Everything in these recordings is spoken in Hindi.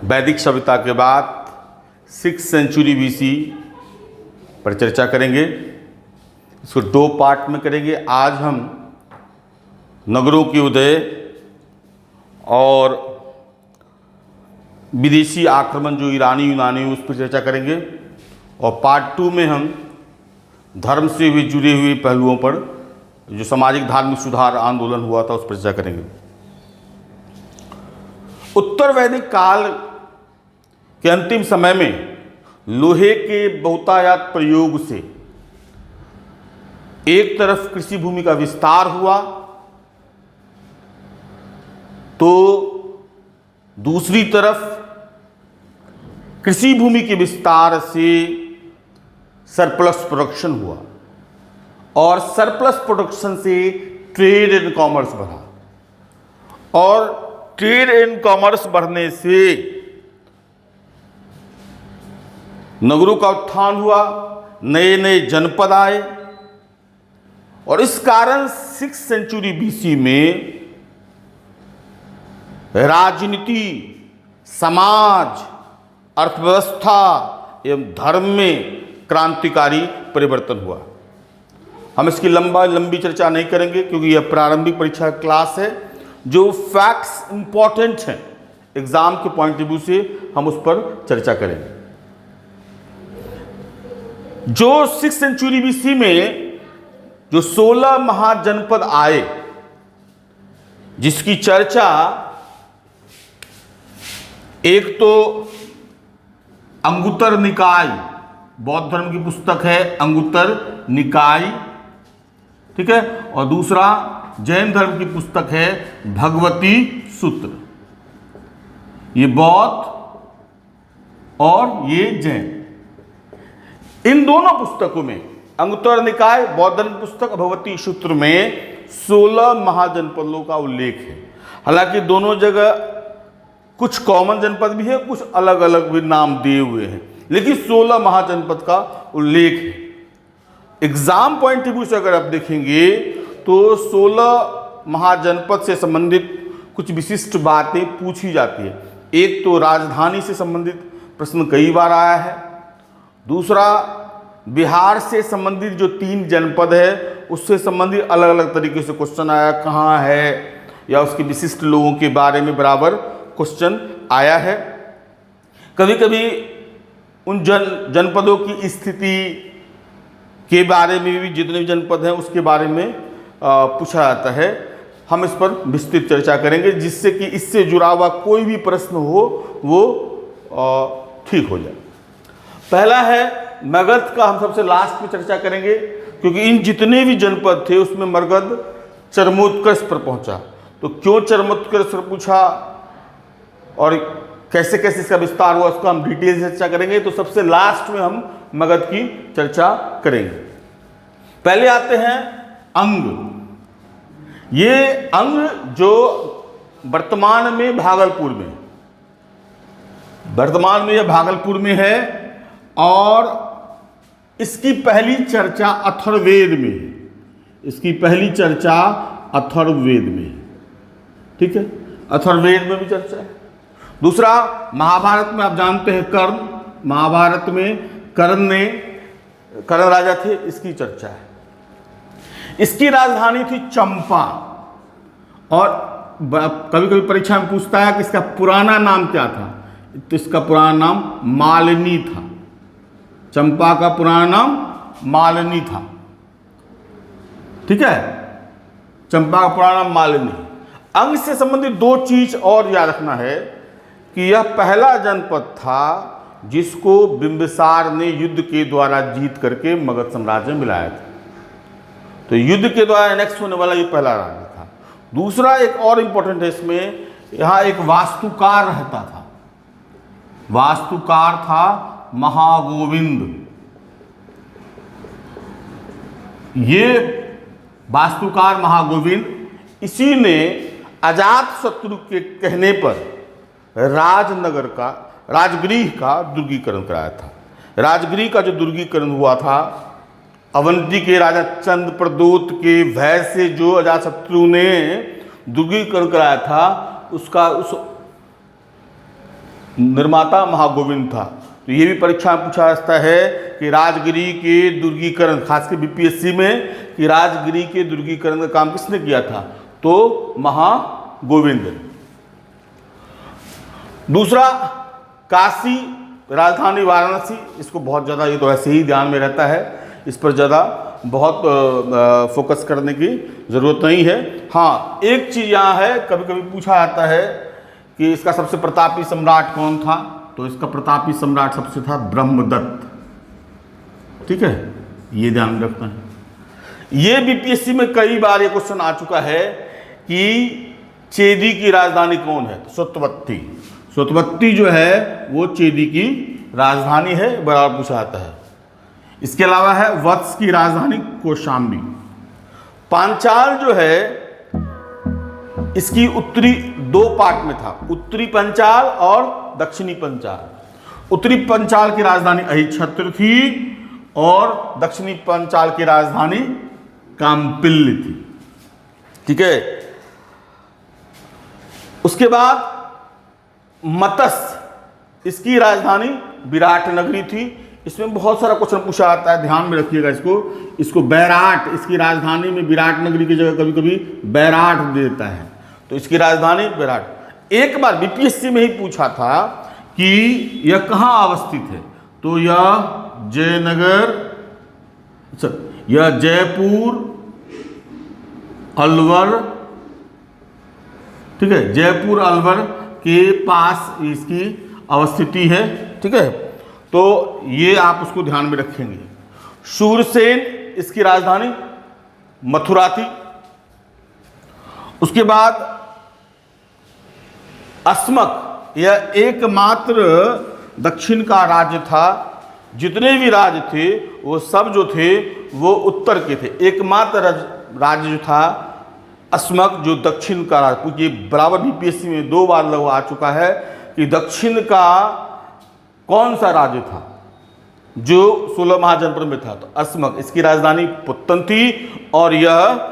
वैदिक सभ्यता के बाद 6th सेंचुरी BC पर चर्चा करेंगे। इसको 2 पार्ट में करेंगे। आज हम नगरों के उदय और विदेशी आक्रमण जो ईरानी यूनानी उस पर चर्चा करेंगे, और पार्ट 2 में हम धर्म से भी जुड़े हुए पहलुओं पर, जो सामाजिक धार्मिक सुधार आंदोलन हुआ था, उस पर चर्चा करेंगे। उत्तर वैदिक काल के अंतिम समय में लोहे के बहुतायत प्रयोग से एक तरफ कृषि भूमि का विस्तार हुआ, तो दूसरी तरफ कृषि भूमि के विस्तार से सरप्लस प्रोडक्शन हुआ, और सरप्लस प्रोडक्शन से ट्रेड एंड कॉमर्स बढ़ा, और ट्रेड एंड कॉमर्स बढ़ने से नगरों का उत्थान हुआ, नए नए जनपद आए, और इस कारण 6th सेंचुरी BC में राजनीति, समाज, अर्थव्यवस्था एवं धर्म में क्रांतिकारी परिवर्तन हुआ। हम इसकी लंबी चर्चा नहीं करेंगे, क्योंकि यह प्रारंभिक परीक्षा क्लास है। जो फैक्ट्स इंपॉर्टेंट हैं एग्जाम के पॉइंट ऑफ व्यू से, हम उस पर चर्चा करेंगे। जो 6th सेंचुरी BC में जो 16 महाजनपद आए, जिसकी चर्चा एक तो अंगुत्तर निकाय, बौद्ध धर्म की पुस्तक है अंगुत्तर निकाय, ठीक है, और दूसरा जैन धर्म की पुस्तक है भगवती सूत्र। ये बौद्ध और ये जैन, इन दोनों पुस्तकों में, अंगुत्तर निकाय बौद्ध धर्म की पुस्तक, भगवती सूत्र में 16 महाजनपदों का उल्लेख है। हालांकि दोनों जगह कुछ कॉमन जनपद भी है, कुछ अलग अलग भी नाम दिए हुए हैं, लेकिन 16 महाजनपद का उल्लेख है। एग्जाम पॉइंट ऑफ व्यू से अगर आप देखेंगे तो 16 महाजनपद से संबंधित कुछ विशिष्ट बातें पूछी जाती है। एक तो राजधानी से संबंधित प्रश्न कई बार आया है, दूसरा बिहार से संबंधित जो 3 जनपद है उससे संबंधित अलग अलग तरीके से क्वेश्चन आया, कहाँ है, या उसके विशिष्ट लोगों के बारे में बराबर क्वेश्चन आया है। कभी कभी उन जनपदों की स्थिति के बारे में भी, जितने भी जनपद हैं उसके बारे में पूछा जाता है। हम इस पर विस्तृत चर्चा करेंगे, जिससे कि इससे जुड़ा हुआ कोई भी प्रश्न हो वो ठीक हो जाए। पहला है मगध का, हम सबसे लास्ट में चर्चा करेंगे, क्योंकि इन जितने भी जनपद थे उसमें मगध चरमोत्कर्ष पर पहुंचा। तो क्यों चरमोत्कर्ष पर पूछा और कैसे कैसे इसका विस्तार हुआ, उसको हम डिटेल से चर्चा करेंगे। तो सबसे लास्ट में हम मगध की चर्चा करेंगे। पहले आते हैं अंग। ये अंग जो वर्तमान में भागलपुर में, यह भागलपुर में है, और इसकी पहली चर्चा अथर्ववेद में है। इसकी पहली चर्चा अथर्ववेद में है, ठीक है, अथर्ववेद में भी चर्चा है। दूसरा, महाभारत में आप जानते हैं कर्ण, महाभारत में कर्ण राजा थे, इसकी चर्चा है। इसकी राजधानी थी चंपा, और कभी कभी परीक्षा में पूछता है कि इसका पुराना नाम क्या था, तो इसका पुराना नाम मालिनी था। चंपा का पुराना नाम मालिनी था, ठीक है, चंपा का पुराना नाम मालिनी। अंग से संबंधित 2 चीज और याद रखना है कि यह पहला जनपद था जिसको बिंबिसार ने युद्ध के द्वारा जीत करके मगध साम्राज्य में मिलाया था। तो युद्ध के द्वारा एनेक्स होने वाला ये पहला राज्य था। दूसरा एक और इंपॉर्टेंट है इसमें, यहाँ एक वास्तुकार रहता था, वास्तुकार था महागोविंद। ये वास्तुकार महागोविंद, इसी ने अजातशत्रु के कहने पर राजगृह का दुर्गीकरण कराया था। राजगृह का जो दुर्गीकरण हुआ था, अवंती के राजा चंद्रप्रदोत के भय से जो अजातशत्रु ने दुर्गीकरण कराया था, उसका निर्माता महागोविंद था। तो ये भी परीक्षा में पूछा जाता है कि राजगिरी के दुर्गीकरण, खासकर बीपीएससी में, कि राजगिरी के दुर्गीकरण का काम किसने किया था? तो महागोविंद। दूसरा, काशी राजधानी वाराणसी, इसको बहुत ज़्यादा, ये तो ऐसे ही ध्यान में रहता है, इस पर ज़्यादा बहुत फोकस करने की ज़रूरत नहीं है। हाँ, एक चीज़ यहाँ है, कभी कभी पूछा जाता है कि इसका सबसे प्रतापी सम्राट कौन था? तो इसका प्रतापी सम्राट सबसे था ब्रह्मदत्त। ठीक है, ये ध्यान में रखना है। ये बीपीएससी में कई बार ये क्वेश्चन आ चुका है कि चेदी की राजधानी कौन है? सतवत्ती। सतवत्ती जो है वो चेदी की राजधानी है, बराबर पूछा जाता है। इसके अलावा है वत्स की राजधानी कौशाम्बी। पांचाल जो है इसकी उत्तरी दो पार्ट में था, उत्तरी पंचाल और दक्षिणी पंचाल। उत्तरी पंचाल की राजधानी अहिच्छत्र थी और दक्षिणी पंचाल की राजधानी काम्पिल्य थी। ठीक है, उसके बाद मतस्य, इसकी राजधानी विराट नगरी थी। इसमें बहुत सारा क्वेश्चन पूछा जाता है, ध्यान में रखिएगा इसको बैराट, इसकी राजधानी में विराट नगरी की जगह कभी कभी बैराट दे देता है, तो इसकी राजधानी बैराट। एक बार बीपीएससी में ही पूछा था कि यह कहाँ अवस्थित है? तो यह जयनगर, यह जयपुर, अलवर, ठीक है, जयपुर अलवर के पास इसकी अवस्थिति है। ठीक है, तो ये आप उसको ध्यान में रखेंगे। शूरसेन, इसकी राजधानी मथुरा थी। उसके बाद अस्मक, यह एकमात्र दक्षिण का राज्य था। जितने भी राज्य थे वो सब जो थे वो उत्तर के थे। एकमात्र राज्य जो था अस्मक, जो दक्षिण का राज्य, ये बराबर बीपीएससी में 2 बार लग आ चुका है कि दक्षिण का कौन सा राज्य था जो 16 महाजनपद में था? तो अस्मक, इसकी राजधानी पुत्तन थी। और यह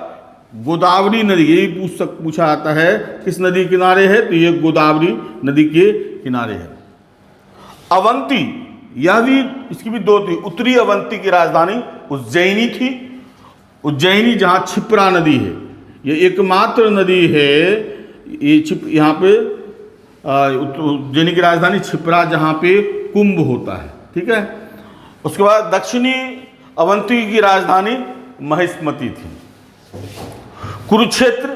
गोदावरी नदी, यही पूछा जाता है किस नदी के किनारे है? तो यह गोदावरी नदी के किनारे है। अवंती, यह भी, इसकी भी 2 थी। उत्तरी अवंती की राजधानी उज्जैनी थी। उज्जैनी जहाँ क्षिप्रा नदी है, यह एकमात्र नदी है, ये यहाँ पे उज्जैनी की राजधानी क्षिप्रा, जहाँ पे कुंभ होता है। ठीक है, उसके बाद दक्षिणी अवंती की राजधानी महिष्मती थी। कुरुक्षेत्र,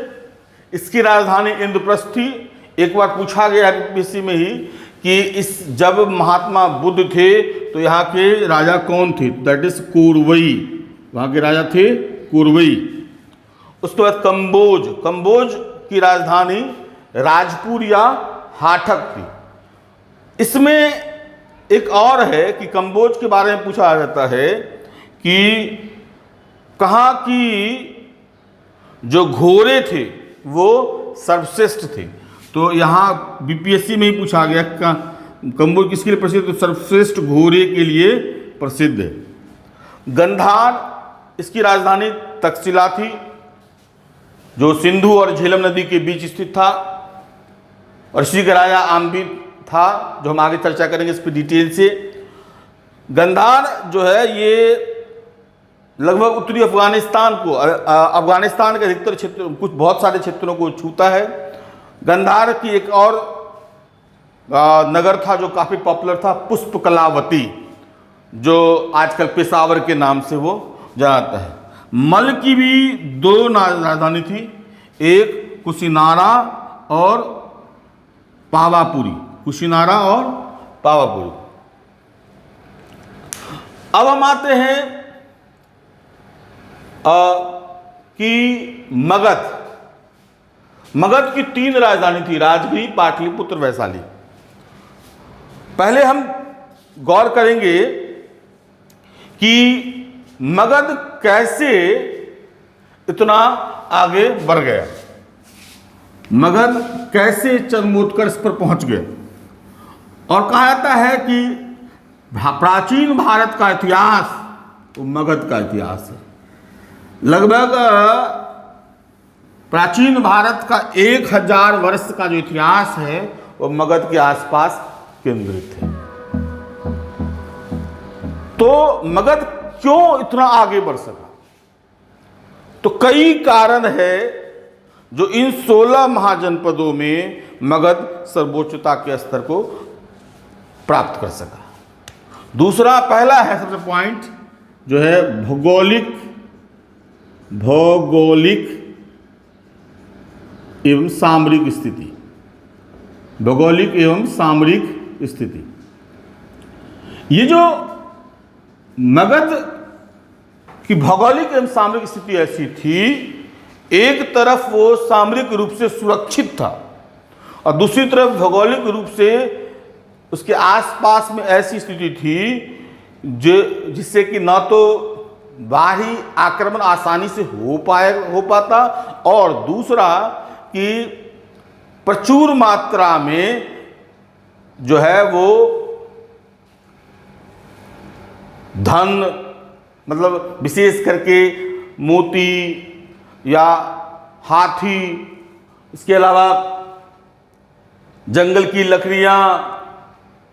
इसकी राजधानी इंद्रप्रस्थ थी। एक बार पूछा गया बीपीएससी में ही कि इस जब महात्मा बुद्ध थे तो यहाँ के राजा कौन थे? दैट इज कौरवई, वहाँ के राजा थे कौरवई। उसके बाद कंबोज, कंबोज की राजधानी राजपुर या हाठक थी। इसमें एक और है कि कंबोज के बारे में पूछा जाता है कि कहाँ की जो घोड़े थे वो सर्वश्रेष्ठ थे। तो यहाँ बीपीएससी में ही पूछा गया कंबोज किसके लिए प्रसिद्ध? तो सर्वश्रेष्ठ घोड़े के लिए प्रसिद्ध है। गंधार, इसकी राजधानी तक्षशिला थी, जो सिंधु और झेलम नदी के बीच स्थित था। और इसी का राजा आम्बी था, जो हम आगे चर्चा करेंगे इस पर डिटेल से। गंधार जो है ये लगभग उत्तरी अफगानिस्तान को, अफगानिस्तान के अधिकतर क्षेत्र, कुछ बहुत सारे क्षेत्रों को छूता है। गंधार की एक और नगर था जो काफ़ी पॉपुलर था, पुष्पकलावती, जो आजकल पेशावर के नाम से वो जाता है। मल की भी 2 राजधानी थी, एक कुशीनारा और पावापुरी, कुशीनारा और पावापुरी। अब हम आते हैं कि मगध, मगध की 3 राजधानी थी, राजगीर, पाटलिपुत्र, वैशाली। पहले हम गौर करेंगे कि मगध कैसे इतना आगे बढ़ गया, मगध कैसे चरमोत्कर्ष पर पहुंच गए। और कहा जाता है कि प्राचीन भारत का इतिहास तो मगध का इतिहास है। लगभग प्राचीन भारत का 1000 वर्ष का जो इतिहास है वो मगध के आसपास केंद्रित थे। तो मगध क्यों इतना आगे बढ़ सका? तो कई कारण है जो इन 16 महाजनपदों में मगध सर्वोच्चता के स्तर को प्राप्त कर सका। दूसरा, पहला है सबसे पॉइंट जो है भौगोलिक एवं सामरिक स्थिति। भौगोलिक एवं सामरिक स्थिति, ये जो मगध की भौगोलिक एवं सामरिक स्थिति ऐसी थी, एक तरफ वो सामरिक रूप से सुरक्षित था और दूसरी तरफ भौगोलिक रूप से उसके आसपास में ऐसी स्थिति थी जिससे कि ना तो बाहरी आक्रमण आसानी से हो पाता, और दूसरा कि प्रचुर मात्रा में जो है वो धन, मतलब विशेष करके मोती या हाथी, इसके अलावा जंगल की लकड़ियां,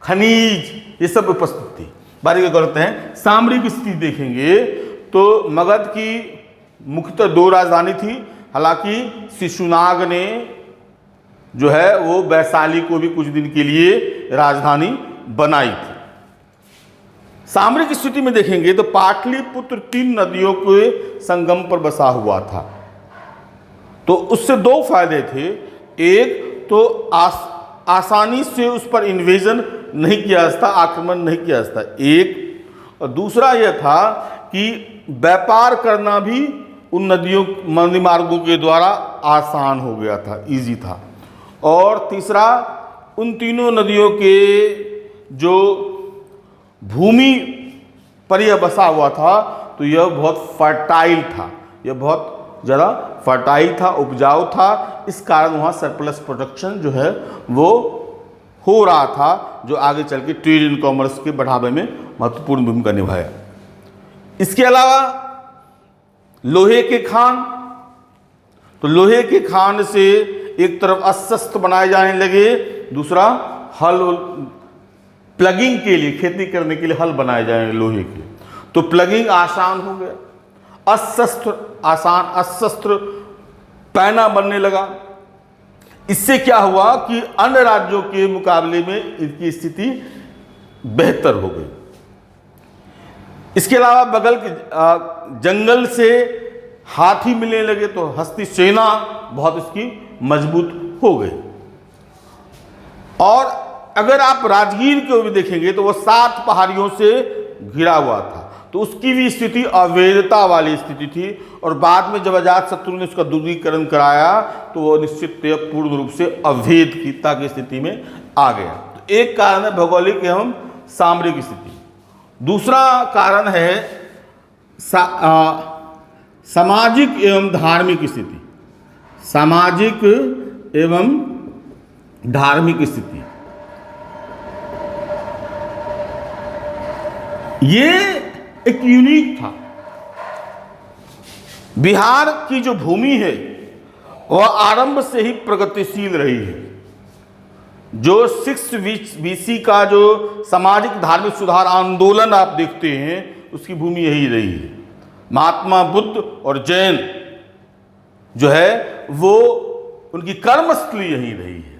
खनिज, ये सब उपस्थित थी। बारी को करते हैं सामरिक स्थिति देखेंगे तो मगध की मुख्यतः 2 राजधानी थी। हालांकि शिशुनाग ने जो है वो वैशाली को भी कुछ दिन के लिए राजधानी बनाई थी। सामरिक स्थिति में देखेंगे तो पाटलिपुत्र 3 नदियों के संगम पर बसा हुआ था। तो उससे 2 फायदे थे। एक तो आसानी से उस पर इन्वेजन नहीं किया जा सकता, आक्रमण नहीं किया जा सकता एक, और दूसरा यह था कि व्यापार करना भी उन नदियों नदी मार्गों के द्वारा आसान हो गया था, इजी था। और तीसरा, उन तीनों नदियों के जो भूमि पर यह बसा हुआ था तो यह बहुत फर्टाइल था, यह बहुत ज़्यादा फर्टाइल था, उपजाऊ था। इस कारण वहाँ सरप्लस प्रोडक्शन जो है वो हो रहा था, जो आगे चल के ट्रेड एंड कॉमर्स के बढ़ावे में महत्वपूर्ण भूमिका निभाया। इसके अलावा लोहे के खान, तो लोहे के खान से एक तरफ अस्त्र बनाए जाने लगे, दूसरा हल प्लगिंग के लिए, खेती करने के लिए हल बनाए जाएंगे लोहे के, तो प्लगिंग आसान हो गया, अस्त्र पैना बनने लगा। इससे क्या हुआ कि अन्य राज्यों के मुकाबले में इनकी स्थिति बेहतर हो गई। इसके अलावा बगल के जंगल से हाथी मिलने लगे तो हस्ती सेना बहुत इसकी मजबूत हो गई। और अगर आप राजगीर को भी देखेंगे तो वह 7 पहाड़ियों से घिरा हुआ था, तो उसकी भी स्थिति अवैधता वाली स्थिति थी। और बाद में जब अजातशत्रु ने उसका दूरीकरण कराया तो वह निश्चित पूर्ण रूप से अवैधता की स्थिति में आ गया। तो एक कारण है भौगोलिक एवं सामरिक स्थिति। दूसरा कारण है सामाजिक एवं धार्मिक स्थिति। सामाजिक एवं धार्मिक स्थिति, ये एक यूनिक था। बिहार की जो भूमि है वह आरंभ से ही प्रगतिशील रही है। जो 6 BC का जो सामाजिक धार्मिक सुधार आंदोलन आप देखते हैं उसकी भूमि यही रही है। महात्मा बुद्ध और जैन जो है वो उनकी कर्मस्थली यही रही है।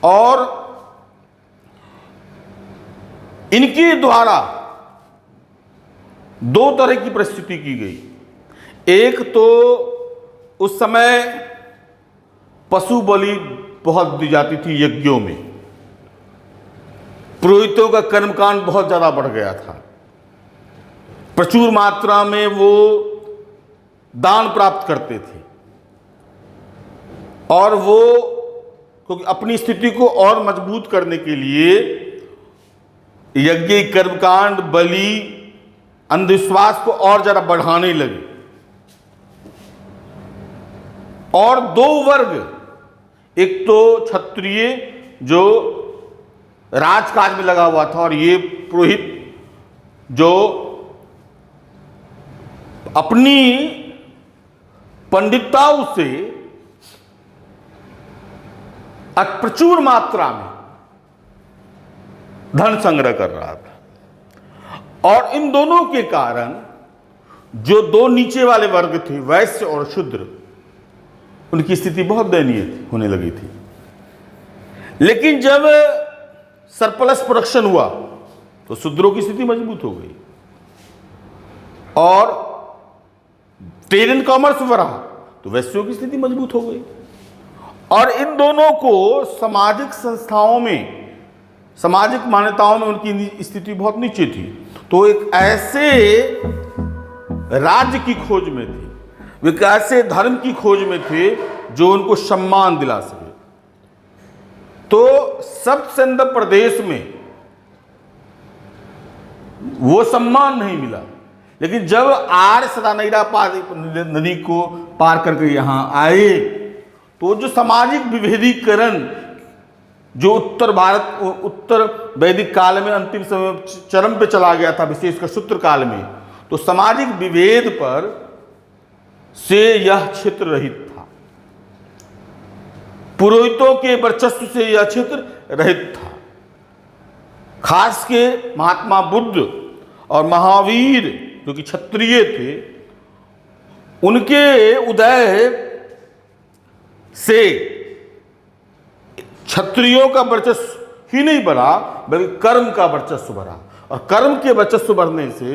और इनके द्वारा 2 तरह की प्रस्तुति की गई। एक तो उस समय पशु बलि बहुत दी जाती थी यज्ञों में, पुरोहितों का कर्मकांड बहुत ज़्यादा बढ़ गया था, प्रचुर मात्रा में वो दान प्राप्त करते थे। और वो क्योंकि अपनी स्थिति को और मजबूत करने के लिए यज्ञ, कर्मकांड, बलि, अंधविश्वास को और ज़्यादा बढ़ाने लगे। और 2 वर्ग, एक तो क्षत्रिय जो राजकाज में लगा हुआ था, और ये पुरोहित जो अपनी पंडिताओं से प्रचुर मात्रा में धन संग्रह कर रहा था। और इन दोनों के कारण जो दो नीचे वाले वर्ग थे, वैश्य और शूद्र, उनकी स्थिति बहुत दयनीय होने लगी थी। लेकिन जब सरप्लस प्रोडक्शन हुआ तो शूद्रों की स्थिति मजबूत हो गई और ट्रेड एंड कॉमर्स बढ़ा तो वैश्यों की स्थिति मजबूत हो गई। और इन दोनों को सामाजिक संस्थाओं में, सामाजिक मान्यताओं में उनकी स्थिति बहुत नीचे थी। तो एक ऐसे राज्य की खोज में थे, वे एक ऐसे धर्म की खोज में थे जो उनको सम्मान दिला सके। तो सप्तसंद प्रदेश में वो सम्मान नहीं मिला। लेकिन जब आर्य सदानैरा नदी को पार करके यहां आए तो जो सामाजिक विभेदीकरण जो उत्तर भारत, उत्तर वैदिक काल में अंतिम समय चरम पे चला गया था, विशेषकर शूद्र काल में, तो सामाजिक विभेद पर से यह क्षेत्र रहित था। पुरोहितों के वर्चस्व से यह क्षेत्र रहित था। खास के महात्मा बुद्ध और महावीर जो कि क्षत्रिय थे, उनके उदय से क्षत्रियों का वर्चस्व ही नहीं बढ़ा बल्कि कर्म का वर्चस्व बढ़ा। और कर्म के वर्चस्व बढ़ने से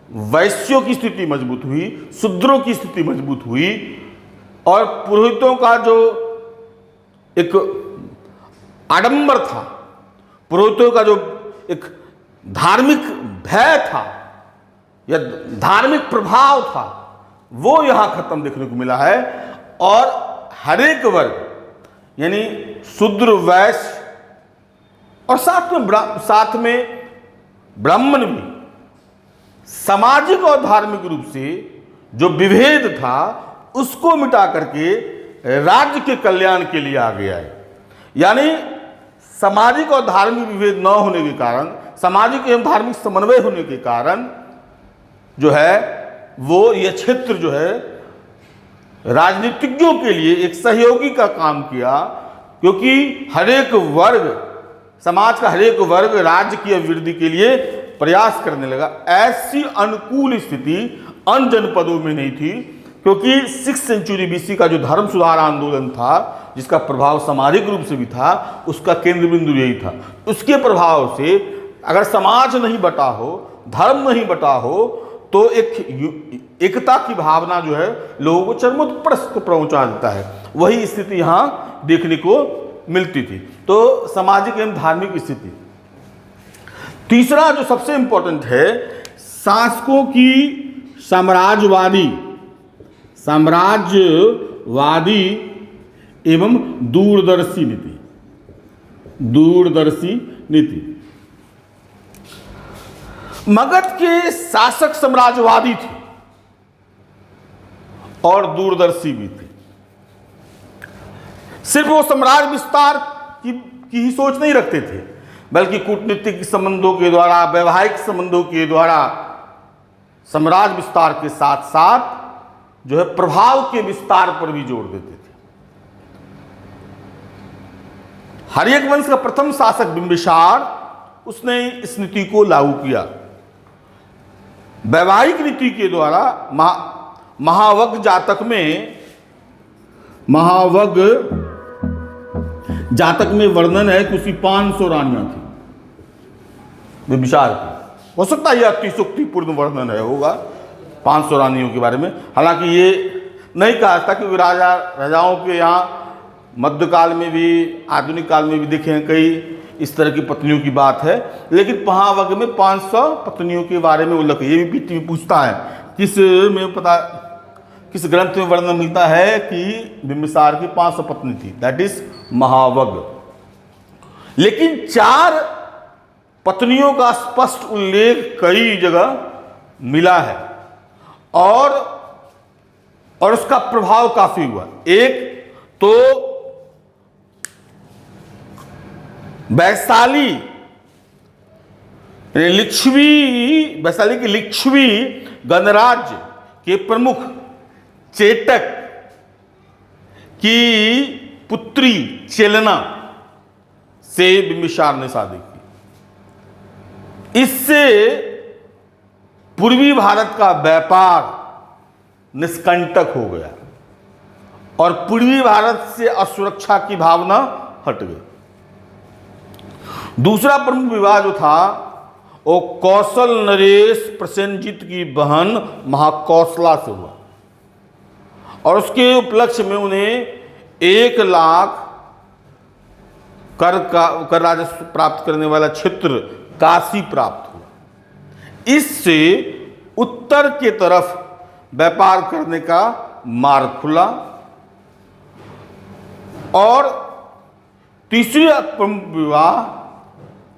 वैश्यों की स्थिति मजबूत हुई, शूद्रों की स्थिति मजबूत हुई और पुरोहितों का जो एक आडंबर था, पुरोहितों का जो एक धार्मिक भय था या धार्मिक प्रभाव था, वो यहां खत्म देखने को मिला है। और हर एक वर्ग यानी शूद्र, वैश्य और साथ में ब्राह्मण भी सामाजिक और धार्मिक रूप से जो विभेद था उसको मिटा करके राज्य के कल्याण के लिए आ गया है। यानी सामाजिक और धार्मिक विभेद न होने के कारण, सामाजिक एवं धार्मिक समन्वय होने के कारण जो है वो यह क्षेत्र जो है राजनीतिज्ञों के लिए एक सहयोगी का काम किया, क्योंकि हर एक वर्ग, समाज का हर एक वर्ग राज्य की अभिवृद्धि के लिए प्रयास करने लगा। ऐसी अनुकूल स्थिति अन्य जनपदों में नहीं थी, क्योंकि 6th सेंचुरी बीसी का जो धर्म सुधार आंदोलन था, जिसका प्रभाव सामाजिक रूप से भी था, उसका केंद्र बिंदु यही था। उसके प्रभाव से अगर समाज नहीं बटा हो, धर्म नहीं बटा हो, तो एक एकता की भावना जो है लोगों को चरमोत्कर्ष को पहुंचा देता है। वही स्थिति यहां देखने को मिलती थी। तो सामाजिक एवं धार्मिक स्थिति। तीसरा जो सबसे इंपॉर्टेंट है, शासकों की साम्राज्यवादी एवं दूरदर्शी नीति। मगध के शासक साम्राज्यवादी थे और दूरदर्शी भी थे। सिर्फ वो साम्राज्य विस्तार की ही सोच नहीं रखते थे, बल्कि कूटनीतिक संबंधों के द्वारा, वैवाहिक संबंधों के द्वारा साम्राज्य विस्तार के साथ साथ जो है प्रभाव के विस्तार पर भी जोर देते थे। हर्यक वंश का प्रथम शासक बिंबिसार, उसने इस नीति को लागू किया। वैवाहिक नीति के द्वारा महावग जातक में वर्णन है कि उसकी 500 रानियां थी बिंबिसार की। हो सकता है यह अतिशोक्तिपूर्ण वर्णन है होगा 500 रानियों के बारे में। हालांकि ये नहीं कहा था, क्योंकि राजाओं के यहाँ मध्यकाल में भी, आधुनिक काल में भी देखे हैं कई इस तरह की पत्नियों की बात है। लेकिन महावग में 500 पत्नियों के बारे में उल्लेख है। ये भी बीच में पूछता है किस ग्रंथ में वर्णन मिलता है कि बिंबिसार की 500 पत्नी थी, दैट इज महावग। लेकिन 4 पत्नियों का स्पष्ट उल्लेख कई जगह मिला है और उसका प्रभाव काफी हुआ। एक तो वैशाली की लिच्छवी गणराज्य के प्रमुख चेटक की पुत्री चेलना से बिंबिसार ने शादी की। इससे पूर्वी भारत का व्यापार निष्कंटक हो गया और पूर्वी भारत से असुरक्षा की भावना हट गई। दूसरा प्रमुख विवाह जो था वो कौशल नरेश प्रसेनजीत की बहन महाकौशला से हुआ और उसके उपलक्ष्य में उन्हें 1 लाख कर राजस्व प्राप्त करने वाला क्षेत्र काशी प्राप्त हुआ। इससे उत्तर के तरफ व्यापार करने का मार्ग खुला। और तीसरी प्रमुख विवाह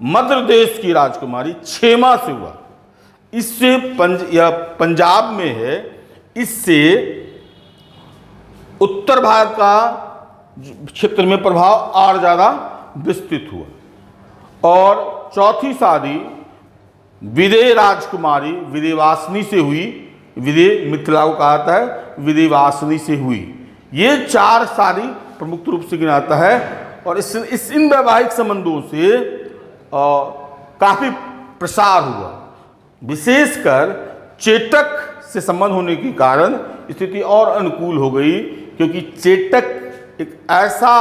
मध्य प्रदेश की राजकुमारी क्षेमा से हुआ। इससे पंजाब में है, इससे उत्तर भारत का क्षेत्र में प्रभाव और ज़्यादा विस्तृत हुआ। और चौथी शादी विदेह राजकुमारी विदेवासिनी से हुई। विदेह मिथिला को कहा जाता है, विदेवासिनी से हुई। ये 4 शादी प्रमुख रूप से गिनाता है और इन वैवाहिक संबंधों से काफ़ी प्रसार हुआ। विशेषकर चेटक से संबंध होने के कारण स्थिति और अनुकूल हो गई, क्योंकि चेटक एक ऐसा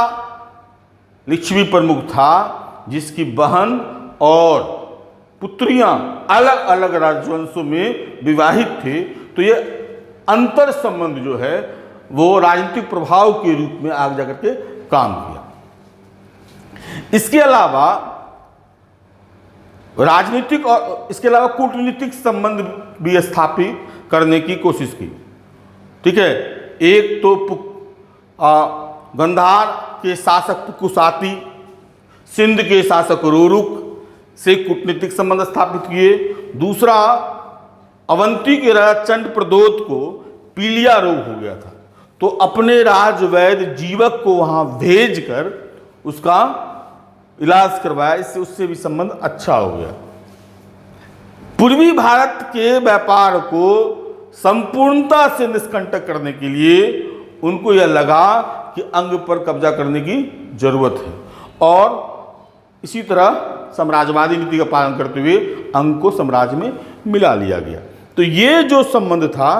लिच्छवी प्रमुख था जिसकी बहन और पुत्रियां अलग अलग राजवंशों में विवाहित थे। तो ये अंतर संबंध जो है वो राजनीतिक प्रभाव के रूप में आगे जाकर के काम किया। इसके अलावा राजनीतिक और इसके अलावा कूटनीतिक संबंध भी स्थापित करने की कोशिश की। ठीक है, एक तो गंधार के शासक पुकुसाती, सिंध के शासक रोरुक से कूटनीतिक संबंध स्थापित किए। दूसरा, अवंती के राजा चंड प्रदोत को पीलिया रोग हो गया था, तो अपने राजवैद्य जीवक को वहां भेजकर उसका इलाज करवाया। इससे उससे भी संबंध अच्छा हो गया। पूर्वी भारत के व्यापार को संपूर्णता से निष्कंटक करने के लिए उनको यह लगा कि अंग पर कब्जा करने की जरूरत है और इसी तरह साम्राज्यवादी नीति का पालन करते हुए अंग को साम्राज्य में मिला लिया गया। तो ये जो संबंध था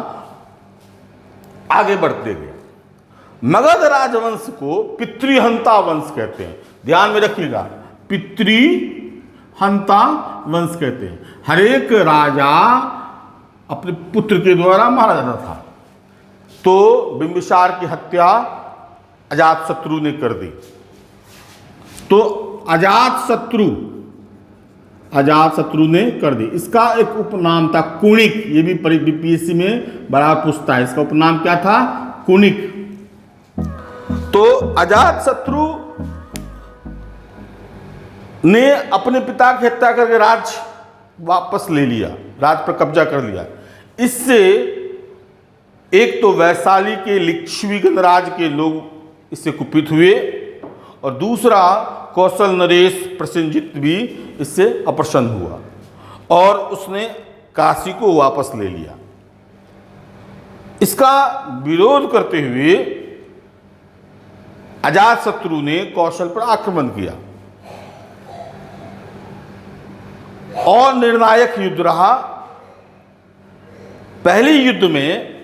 आगे बढ़ते गए। मगध राजवंश को पितृहंता वंश कहते हैं, ध्यान में रखिएगा, पितृहंता वंश कहते हैं। हर एक राजा अपने पुत्र के द्वारा मारा जाता था। तो बिंबिसार की हत्या अजातशत्रु ने कर दी। तो अजातशत्रु ने कर दी। इसका एक उपनाम था कुणिक। ये भी बीपीएससी में बड़ा पूछता है, इसका उपनाम क्या था? कुणिक। तो अजातशत्रु ने अपने पिता की हत्या करके राज वापस ले लिया, राज पर कब्जा कर लिया। इससे एक तो वैशाली के लिच्छवी गणराज के लोग इससे कुपित हुए और दूसरा कौशल नरेश प्रसेनजीत भी इससे अप्रसन्न हुआ और उसने काशी को वापस ले लिया। इसका विरोध करते हुए अजातशत्रु ने कौशल पर आक्रमण किया और निर्णायक युद्ध रहा। पहले युद्ध में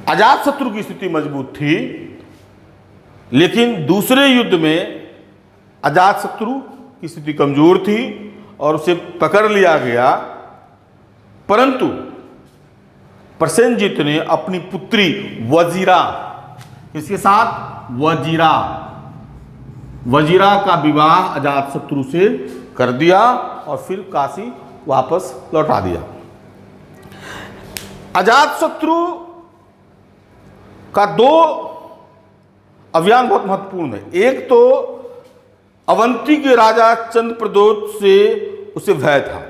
अजातशत्रु की स्थिति मजबूत थी, लेकिन दूसरे युद्ध में अजातशत्रु की स्थिति कमजोर थी और उसे पकड़ लिया गया। परंतु प्रसेनजीत ने अपनी पुत्री वजीरा, इसके साथ वजीरा का विवाह अजातशत्रु से कर दिया और फिर काशी वापस लौटा दिया। अजातशत्रु का 2 अभियान बहुत महत्वपूर्ण है। एक तो अवंती के राजा चंद प्रदोत से उसे भय था,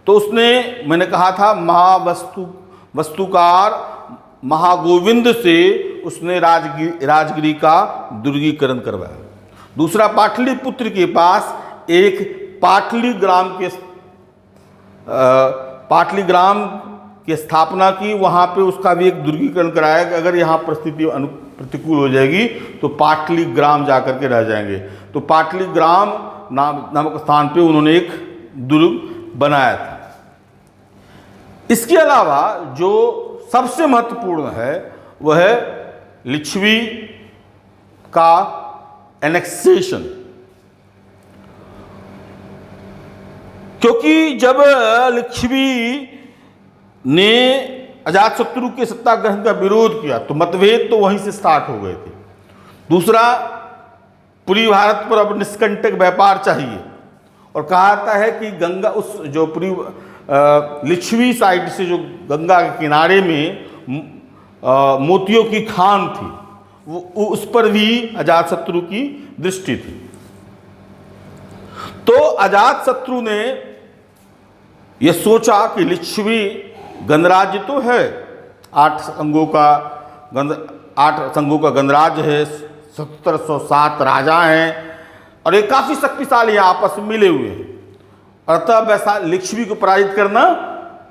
तो उसने, मैंने कहा था, वस्तुकार महागोविंद से उसने राजगिरी का दुर्गीकरण करवाया। दूसरा, पाटलिपुत्र के पास एक पाटलीग्राम की स्थापना की, वहाँ पे उसका भी एक दुर्गीकरण कराया कि अगर यहाँ परिस्थिति प्रतिकूल हो जाएगी तो पाटलीग्राम जाकर के रह जाएंगे। तो पाटलीग्राम नामक स्थान पे उन्होंने एक दुर्ग बनाया था। इसके अलावा जो सबसे महत्वपूर्ण है वह है लिच्छवी का एनेक्सेशन, क्योंकि जब लिच्छवी ने अजातशत्रु के सत्याग्रहण का विरोध किया तो मतभेद तो वहीं से स्टार्ट हो गए थे। दूसरा, पूरी भारत पर अब निष्कंटक व्यापार चाहिए, और कहा जाता है कि गंगा उस जो पूरी लिच्छवी साइड से जो गंगा के किनारे में मोतियों की खान थी, वो उस पर भी अजातशत्रु की दृष्टि थी। तो अजातशत्रु ने यह सोचा कि लिच्छवी गणराज्य तो है, 8 संघों का गणराज्य है, 1707 राजा हैं और ये काफी शक्तिशाली आपस में मिले हुए हैं, अतः वैसा लिच्छवी को पराजित करना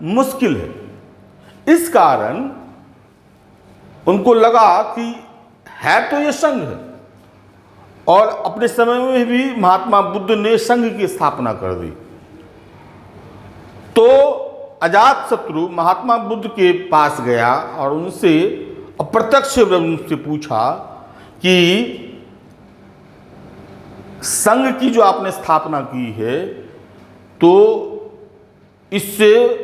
मुश्किल है। इस कारण उनको लगा कि है तो ये संघ है, और अपने समय में भी महात्मा बुद्ध ने संघ की स्थापना कर दी। तो अजातशत्रु महात्मा बुद्ध के पास गया और उनसे अप्रत्यक्ष से पूछा कि संघ की जो आपने स्थापना की है तो इससे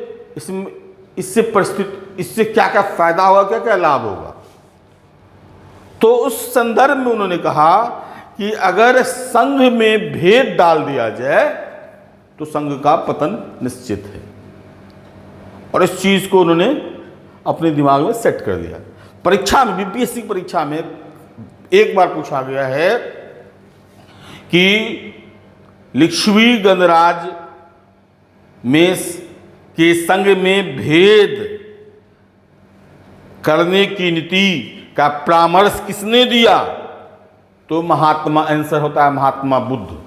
क्या क्या फायदा होगा, क्या क्या लाभ होगा। तो उस संदर्भ में उन्होंने कहा कि अगर संघ में भेद डाल दिया जाए तो संघ का पतन निश्चित है, और इस चीज को उन्होंने अपने दिमाग में सेट कर दिया। परीक्षा में, बीपीएससी परीक्षा में एक बार पूछा गया है कि लिच्छवी गणराज्य में के संघ में भेद करने की नीति का परामर्श किसने दिया, तो महात्मा, आंसर होता है महात्मा बुद्ध।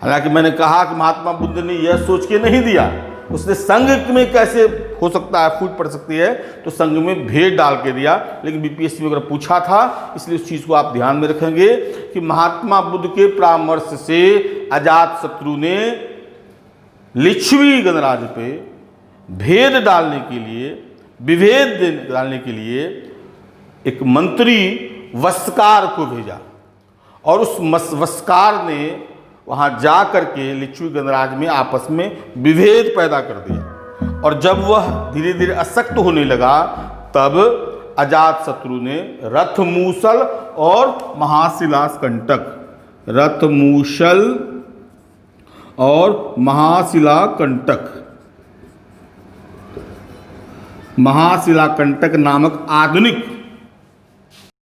हालांकि मैंने कहा कि महात्मा बुद्ध ने यह सोच के नहीं दिया, उसने संघ में कैसे हो सकता है, फूट पड़ सकती है, तो संघ में भेद डाल के दिया। लेकिन बीपीएससी में अगर पूछा था, इसलिए उस चीज को आप ध्यान में रखेंगे कि महात्मा बुद्ध के परामर्श से अजातशत्रु ने लिच्छवी गणराज्य पे भेद डालने के लिए, विभेद डालने के लिए एक मंत्री वस्कार को भेजा, और उस वस्कार ने वहां जा करके लिच्छवी गणराज्य में आपस में विभेद पैदा कर दिया। और जब वह धीरे धीरे अशक्त होने लगा, तब अजातशत्रु ने रथमूसल और महाशिलाकंटक, रथमूसल और महाशिलाकंटक नामक आधुनिक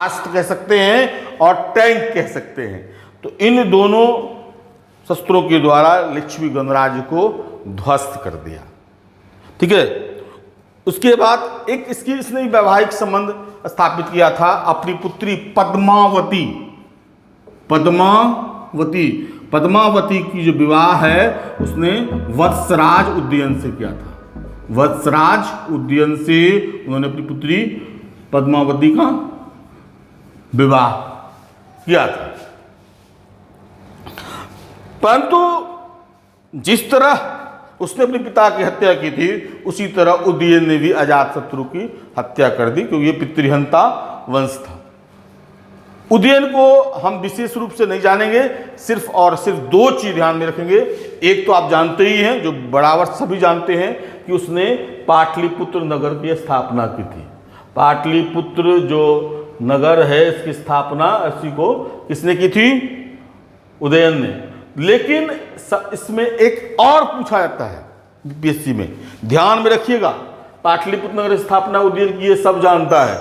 अस्त्र कह सकते हैं और टैंक कह सकते हैं, तो इन दोनों शस्त्रों के द्वारा लिच्छवी गणराज्य को ध्वस्त कर दिया। ठीक है। उसके बाद एक इसने वैवाहिक संबंध स्थापित किया था अपनी पुत्री पद्मावती की जो विवाह है उसने वत्सराज उद्यन से किया था। वत्सराज उद्यन से उन्होंने अपनी पुत्री पद्मावती का विवाह किया था। परंतु जिस तरह उसने अपने पिता की हत्या की थी, उसी तरह उदयन ने भी अजातशत्रु की हत्या कर दी, क्योंकि ये पितृहंता वंश था। उदयन को हम विशेष रूप से नहीं जानेंगे, सिर्फ और सिर्फ 2 चीज ध्यान में रखेंगे। एक तो आप जानते ही हैं, जो बराबर सभी जानते हैं, कि उसने पाटलिपुत्र नगर की स्थापना की थी। पाटलिपुत्र जो नगर है, इसकी स्थापना इसी को किसने की थी? उदयन ने। लेकिन इसमें एक और पूछा जाता है बीपीएससी में, ध्यान में रखिएगा। पाटलिपुत्र नगर स्थापना उदयन की ये सब जानता है,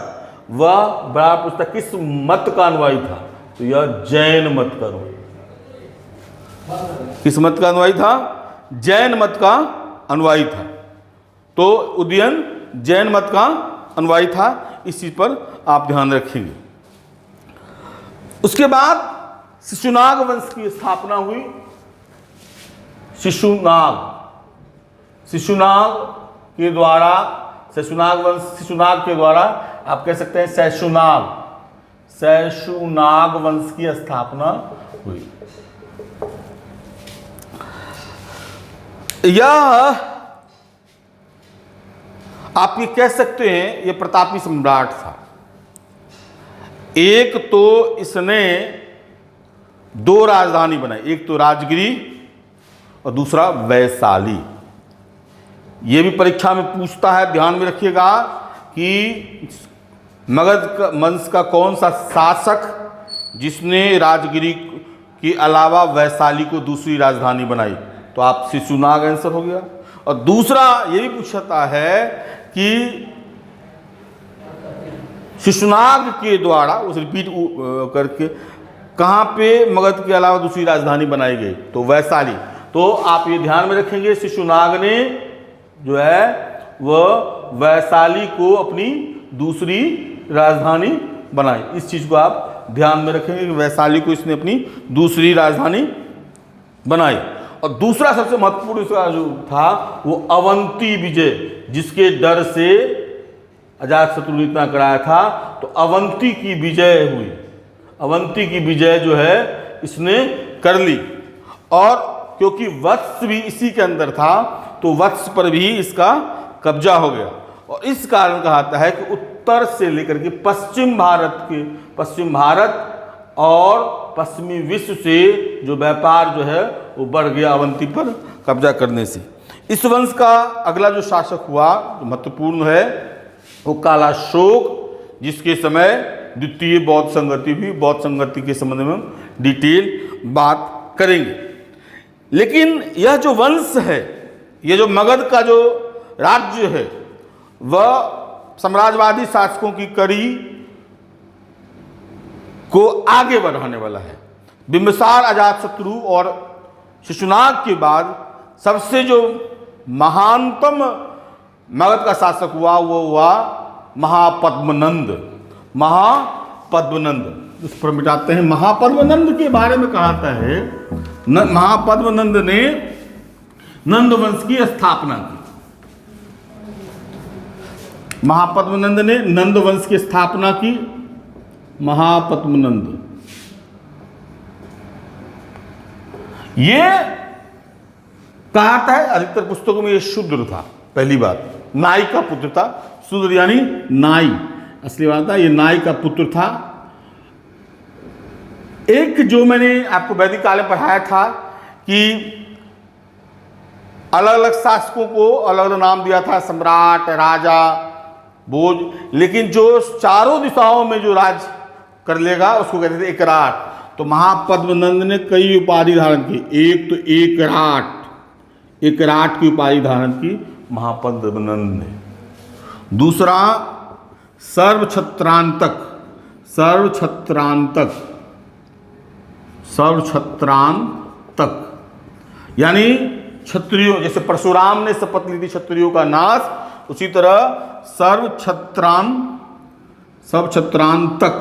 वह बड़ा पूछता किस मत का अनुयायी था, तो यह जैन मत का अनुयायी। किस मत का अनुयायी था? जैन मत का अनुयायी था। तो उदयन जैन मत का अनुयायी था, इस चीज पर आप ध्यान रखेंगे। उसके बाद शिशुनाग वंश की स्थापना हुई। शिशुनाग के द्वारा, शिशुनाग के द्वारा आप कह सकते हैं सैशुनाग वंश की स्थापना हुई। यह आप ये कह सकते हैं ये प्रतापी सम्राट था। एक तो इसने दो राजधानी बनाई, एक तो राजगिरी और दूसरा वैशाली। ये भी परीक्षा में पूछता है, ध्यान में रखिएगा कि मगध वंश का कौन सा शासक जिसने राजगिरी के अलावा वैशाली को दूसरी राजधानी बनाई, तो आप शिशुनाग आंसर हो गया। और दूसरा ये भी पूछता है कि शिशुनाग के द्वारा, उस रिपीट करके, कहाँ पे मगध के अलावा दूसरी राजधानी बनाई गई, तो वैशाली। तो आप ये ध्यान में रखेंगे शिशुनाग ने जो है वह वैशाली को अपनी दूसरी राजधानी बनाई। इस चीज को आप ध्यान में रखेंगे कि वैशाली को इसने अपनी दूसरी राजधानी बनाई। और दूसरा सबसे महत्वपूर्ण इसका जो था वो अवंती विजय, जिसके डर से अजातशत्रु ने इतना कराया था, तो अवंती की विजय हुई। अवंती की विजय जो है इसने कर ली। और क्योंकि वत्स भी इसी के अंदर था तो वत्स पर भी इसका कब्जा हो गया। और इस कारण कहा जाता है कि उत्तर से लेकर के पश्चिम भारत और पश्चिमी विश्व से जो व्यापार जो है वो बढ़ गया अवंती पर कब्जा करने से। इस वंश का अगला जो शासक हुआ जो महत्वपूर्ण है वो कालाशोक, जिसके समय द्वितीय बौद्ध संगति हुई। बौद्ध संगति के संबंध में हम डिटेल बात करेंगे। लेकिन यह जो वंश है, यह जो मगध का जो राज्य है, वह साम्राज्यवादी शासकों की कड़ी को आगे बढ़ाने वाला है। बिंबिसार, अजातशत्रु और शिशुनाग के बाद सबसे जो महानतम मगध का शासक हुआ वो हुआ महापद्मनंद। उस पर मिटाते हैं। महापद्मनंद के बारे में कहता है महापद्मनंद ने नंद वंश की स्थापना की। महापद्मनंद ने नंद वंश की स्थापना की। महापद्मनंद ये कहता है अधिकतर पुस्तकों में ये शूद्र था। पहली बात, नाई का पुत्र था। शूद्र यानी नाई, असली बात था ये नाई का पुत्र था। एक जो मैंने आपको वैदिक काल में पढ़ाया था कि अलग अलग शासकों को अलग अलग नाम दिया था, सम्राट, राजा, भोज, लेकिन जो चारों दिशाओं में जो राज कर लेगा उसको कहते थे एकराट। तो महापद्मनंद ने कई उपाधि धारण की। एक तो एकराट की उपाधि धारण की महापद्मनंद ने। दूसरा सर्वछत्रांतक यानी क्षत्रियों, जैसे परशुराम ने शपथ ली थी क्षत्रियों का नाश, उसी तरह सर्वछत्रांतक